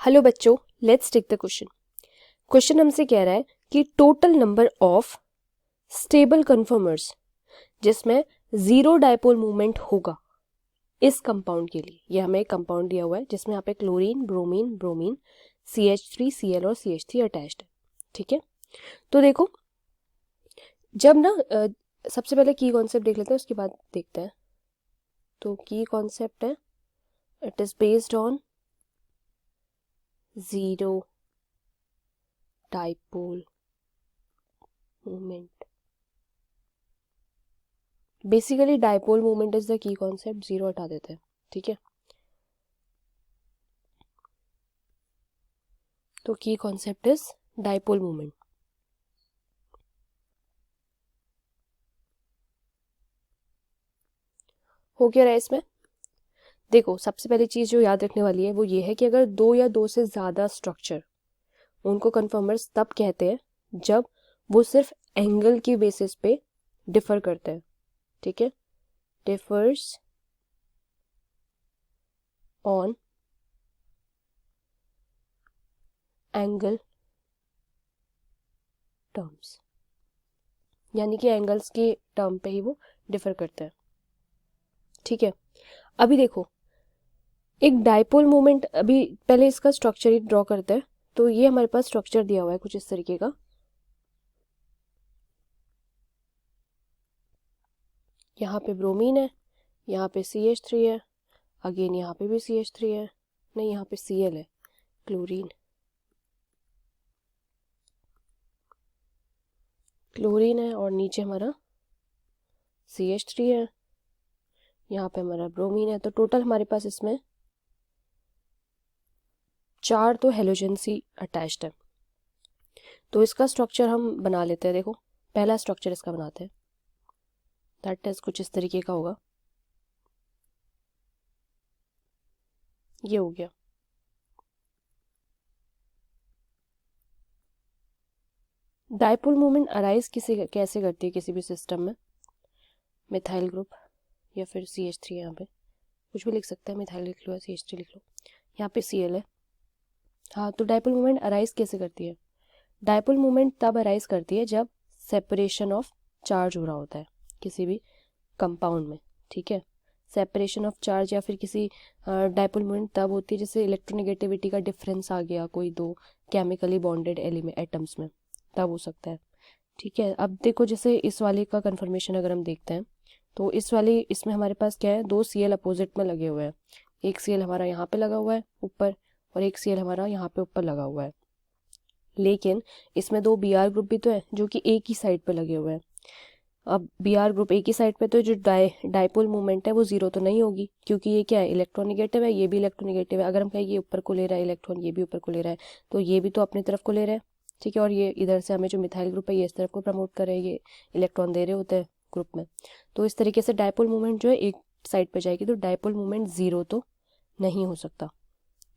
Hello बच्चों, let's take the question. Question हमसे कह रहा है कि total number of stable conformers जिसमें जीरो डायपोल मूवमेंट होगा इस कंपाउंड के लिए। ये हमें एक कंपाउंड दिया हुआ है जिसमें यहाँ पे chlorine, bromine, bromine, CH3, Cl और CH3 अटैच्ड है। ठीक है, तो देखो जब ना सबसे पहले की कॉन्सेप्ट देख लेते हैं, उसके बाद देखते हैं। तो की कॉन्सेप्ट है, it is based on zero dipole movement. Basically dipole movement is the key concept, zero हटा देते हैं। ठीक है, तो की कॉन्सेप्ट इज डायपोल मूवमेंट। हो क्या रहा है इसमें? देखो सबसे पहली चीज जो याद रखने वाली है वो ये है कि अगर दो या दो से ज्यादा स्ट्रक्चर, उनको कन्फर्मर्स तब कहते हैं जब वो सिर्फ एंगल की बेसिस पे डिफर करते हैं। ठीक है, डिफर्स ऑन एंगल टर्म्स, यानी कि एंगल्स के टर्म पे ही वो डिफर करते हैं। ठीक है, अभी देखो एक डायपोल मोमेंट, अभी पहले इसका स्ट्रक्चर ही ड्रॉ करते हैं। तो ये हमारे पास स्ट्रक्चर दिया हुआ है कुछ इस तरीके का। यहाँ पे ब्रोमीन है, यहाँ पे CH3 है, अगेन यहाँ पे भी CH3 है, नहीं यहाँ पे Cl है, क्लोरीन, क्लोरीन है और नीचे हमारा CH3 है, यहाँ पे हमारा ब्रोमीन है। तो टोटल हमारे पास इसमें 4 तो हेलोजन्स ही अटैच्ड है। तो इसका स्ट्रक्चर हम बना लेते हैं। देखो पहला स्ट्रक्चर इसका बनाते हैं, दैट इज कुछ इस तरीके का होगा। ये हो गया। डायपोल मूवमेंट अराइज कैसे करती है किसी भी सिस्टम में? मिथाइल ग्रुप या फिर CH3, यहाँ पे कुछ भी लिख सकते हैं, मिथाइल लिख लो या CH3 लिख लो, यहाँ पे Cl है। हाँ, तो डायपोल मूवमेंट अराइज कैसे करती है? डायपोल मूवमेंट तब अराइज करती है जब सेपरेशन ऑफ चार्ज हो रहा होता है किसी भी कंपाउंड में। ठीक है, सेपरेशन ऑफ चार्ज या फिर किसी डायपोल मूवमेंट तब होती है जैसे इलेक्ट्रोनेगेटिविटी का डिफरेंस आ गया कोई दो केमिकली बॉन्डेड एलिमेंट एटम्स में, तब हो सकता है। ठीक है, अब देखो जैसे इस वाले का कन्फर्मेशन अगर हम देखते हैं तो इसमें हमारे पास क्या है, दो Cl अपोजिट में लगे हुए हैं। एक Cl हमारा यहाँ पे लगा हुआ है ऊपर और एक Cl हमारा यहाँ पे ऊपर लगा हुआ है। लेकिन इसमें दो Br ग्रुप भी तो है जो कि एक ही साइड पे लगे हुए हैं। अब Br ग्रुप एक ही साइड पे, तो जो डायपोल मूवमेंट है वो जीरो तो नहीं होगी, क्योंकि ये क्या है, इलेक्ट्रोनेगेटिव है, ये भी इलेक्ट्रोनेगेटिव है। अगर हम कहें ये ऊपर को ले रहा है इलेक्ट्रॉन, ये भी ऊपर को ले रहा है, तो ये भी तो अपनी तरफ को ले रहा है। ठीक है, और ये इधर से हमें जो मिथाइल ग्रुप है ये इस तरफ को प्रमोट कर रहे हैं, ये इलेक्ट्रॉन दे रहे होते हैं ग्रुप में। तो इस तरीके से डायपोल मूवमेंट जो है एक साइड पे जाएगी, तो डायपोल मूवमेंट जीरो तो नहीं हो सकता।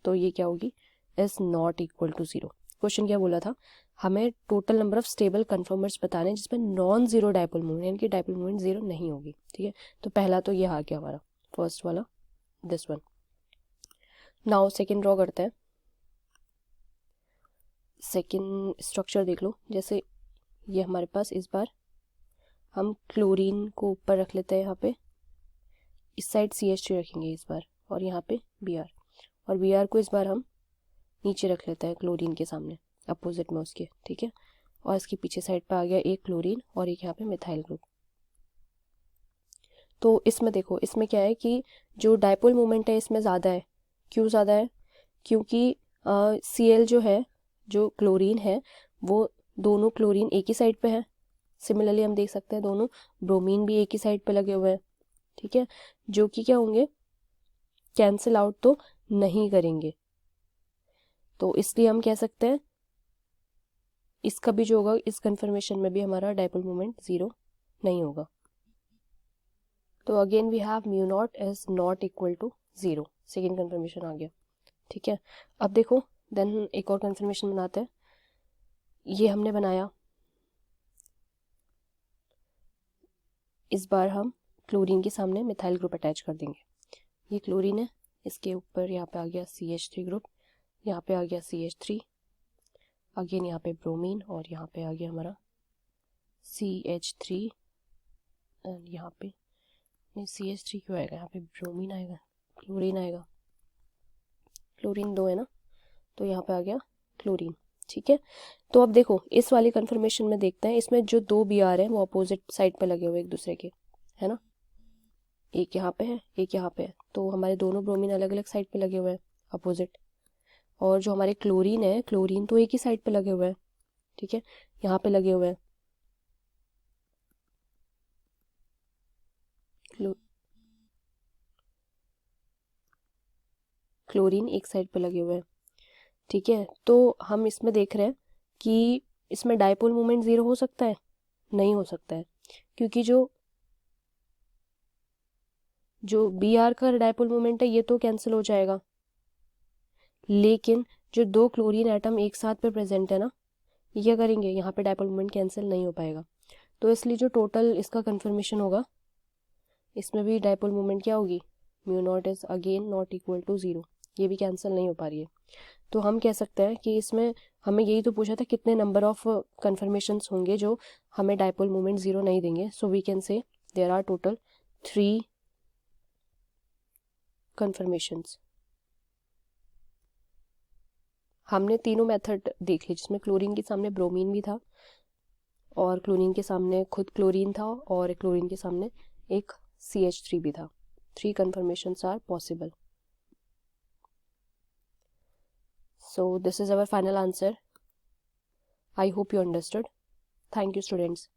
तो ये क्या होगी, is not equal to zero. Question क्या बोला था, हमें total number of stable conformers बताने जिसमें नॉन जीरो डायपोल मूवमेंट, यानी कि डायपोल मूवमेंट जीरो नहीं होगी। ठीक है, तो पहला तो ये आ गया हमारा फर्स्ट वाला, this one. Now second draw करते हैं। सेकंड स्ट्रक्चर देख लो, जैसे ये हमारे पास इस बार हम क्लोरीन को ऊपर रख लेते हैं, यहाँ पे इस साइड CH3 रखेंगे इस बार, और यहाँ पे Br, और Br को इस बार हम नीचे रख लेते हैं क्लोरीन के सामने अपोजिट में उसके। ठीक है, और इसके पीछे साइड पे आ गया एक क्लोरीन और एक यहाँ पे मिथाइल ग्रुप। तो इसमें देखो, इसमें क्या है कि जो डायपोल मोमेंट है इसमें ज़्यादा है। क्यों ज़्यादा है? क्योंकि Cl जो है, जो क्लोरीन है, वो दोनों क्लोरीन एक ही साइड पे है। सिमिलरली हम देख सकते हैं दोनों ब्रोमीन भी एक ही साइड पे लगे हुए हैं। ठीक है, जो कि क्या होंगे, कैंसिल आउट तो नहीं करेंगे। तो इसलिए हम कह सकते हैं इसका भी जो होगा, इस कन्फर्मेशन में भी हमारा डायपोल मोमेंट जीरो नहीं होगा। तो again we have mu not is not equal to zero, second confirmation आ गया। ठीक है, अब देखो देन एक और कन्फर्मेशन बनाते हैं। ये हमने बनाया, इस बार हम क्लोरीन के सामने मिथाइल ग्रुप अटैच कर देंगे। ये क्लोरीन है, इसके ऊपर यहाँ पे आ गया CH3 ग्रुप, यहाँ पे आ गया CH3, अगेन यहाँ पे ब्रोमीन, और यहाँ पे आ गया हमारा CH3, एंड यहाँ पे नहीं CH3 क्यों आएगा, यहाँ पे ब्रोमीन आएगा, क्लोरीन आएगा, क्लोरीन 2 है ना, तो यहाँ पे आ गया क्लोरीन। ठीक है, तो अब देखो इस वाली कंफर्मेशन में देखते हैं, इसमें जो 2 Br हैं वो अपोजिट साइड पे लगे हुए एक दूसरे के, है ना, एक यहाँ पे है एक यहाँ पे है, तो हमारे दोनों ब्रोमीन अलग अलग साइड पे लगे हुए हैं अपोजिट। और जो हमारे क्लोरीन है, क्लोरीन तो एक ही साइड पे लगे हुए हैं, ठीक है, यहाँ पे लगे हुए हैं। क्लोरीन एक साइड पे लगे हुए हैं, ठीक है, तो हम इसमें देख रहे हैं कि इसमें डायपोल मोमेंट 0 हो सकता है, नहीं हो सकता है, क्योंकि जो Br का डायपोल मोमेंट है ये तो कैंसिल हो जाएगा, लेकिन जो 2 क्लोरीन एटम एक साथ पे प्रेजेंट है ना, ये क्या करेंगे, यहाँ पे डायपोल मोमेंट कैंसिल नहीं हो पाएगा, तो इसलिए जो टोटल इसका कंफर्मेशन होगा इसमें भी डायपोल मोमेंट क्या होगी, mu not is again not equal to 0, ये भी कैंसिल नहीं हो पा रही है। तो हम कह सकते हैं कि इसमें हमें यही तो पूछा था कितने नंबर ऑफ कन्फर्मेशंस होंगे जो हमें डायपोल मोमेंट 0 नहीं देंगे, so we can say there are total 3 conformations. हमने तीनों मेथड देख ली, जिसमें क्लोरीन के सामने ब्रोमीन भी था, और क्लोरीन के सामने खुद क्लोरीन था, और क्लोरीन के सामने एक CH3 भी था। 3 confirmations are possible. So this is our final answer. I hope you understood. Thank you, students.